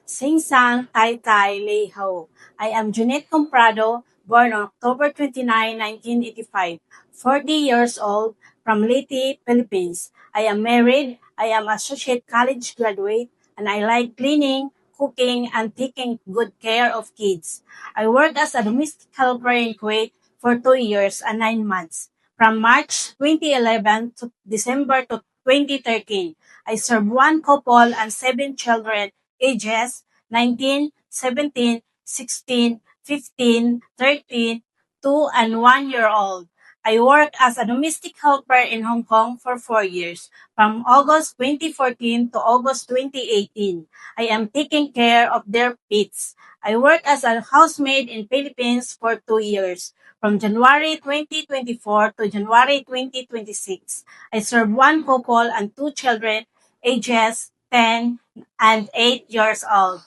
Sing Sang Tai Tai Lei Ho. I am Junette Comprado, born on October 29, 1985, 40 years old, from Leyte, Philippines. I am married, I am associate college graduate, and I like cleaning, cooking, and taking good care of kids. I worked as a domestic helper in Kuwait for 2 years and 9 months, from March 2011 to December to 2013. I served one couple and 7 children ages 19, 17, 16, 15, 13, 2, and 1 year old. I worked as a domestic helper in Hong Kong for 4 years, from August 2014 to August 2018. I am taking care of their pets. I worked as a housemaid in Philippines for 2 years, from January 2024 to January 2026. I served one couple and 2 children, ages 10 and 8 years old.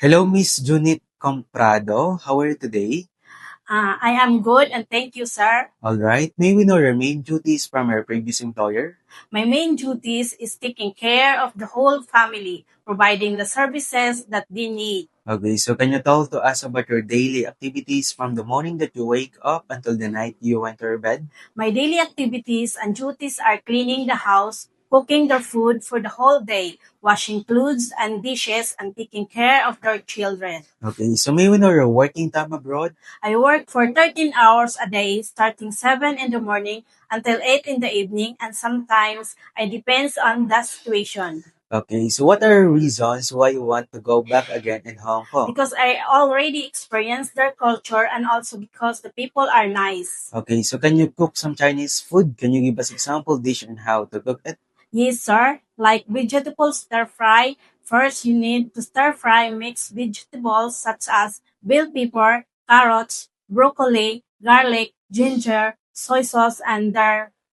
Hello, Miss Junit Comprado. How are you today? I am good and thank you, sir. All right. May we know your main duties from your previous employer? My main duties is taking care of the whole family, providing the services that they need. Okay, so can you tell to us about your daily activities from the morning that you wake up until the night you enter bed? My daily activities and duties are cleaning the house, cooking their food for the whole day, washing clothes and dishes, and taking care of their children. Okay, so may we know your working time abroad? I work for 13 hours a day, starting 7 in the morning until 8 in the evening, and sometimes it depends on the situation. Okay, so what are reasons why you want to go back again in Hong Kong? Because I already experienced their culture and also because the people are nice. Okay, so can you cook some Chinese food? Can you give us example dish and how to cook it? Yes, sir. Like vegetable stir fry, first you need to stir fry mixed vegetables such as bell pepper, carrots, broccoli, garlic, ginger, soy sauce, and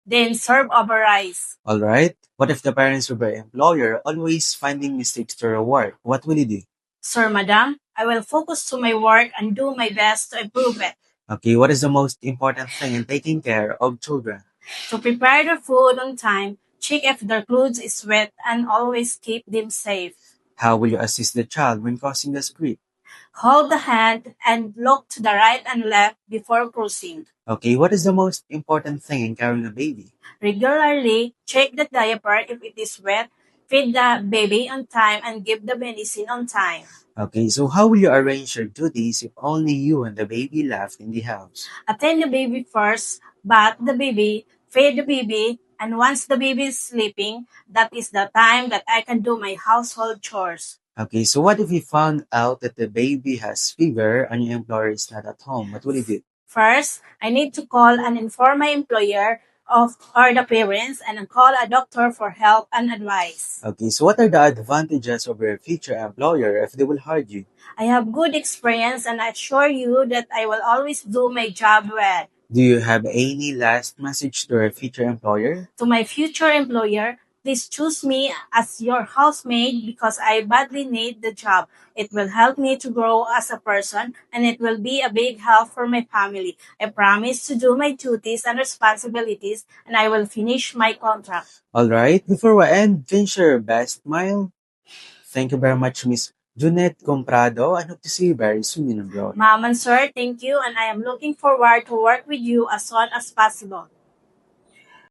then serve over rice. All right. What if the parents of your employer always finding mistakes to your work? What will you do? Sir, madam, I will focus to my work and do my best to improve it. Okay, what is the most important thing in taking care of children? To prepare their food on time, check if their clothes is wet, and always keep them safe. How will you assist the child when crossing the street? Hold the hand and look to the right and left before crossing. Okay, what is the most important thing in carrying a baby? Regularly check the diaper if it is wet, feed the baby on time, and give the medicine on time. Okay, so how will you arrange your duties if only you and the baby left in the house? Attend the baby first, bath the baby, feed the baby, and once the baby is sleeping, that is the time that I can do my household chores. Okay, so what if you found out that the baby has fever and your employer is not at home? What will you do? First, I need to call and inform my employer of or the parents and call a doctor for help and advice. Okay, so what are the advantages of your future employer if they will hire you? I have good experience and I assure you that I will always do my job well. Do you have any last message to your future employer? To my future employer, please choose me as your housemaid because I badly need the job. It will help me to grow as a person and it will be a big help for my family. I promise to do my duties and responsibilities and I will finish my contract. All right, before we end, can you share your best smile? Thank you very much, Miss Junette Comprado. I hope to see you very soon in abroad. Ma'am and sir, thank you and I am looking forward to work with you as soon as possible.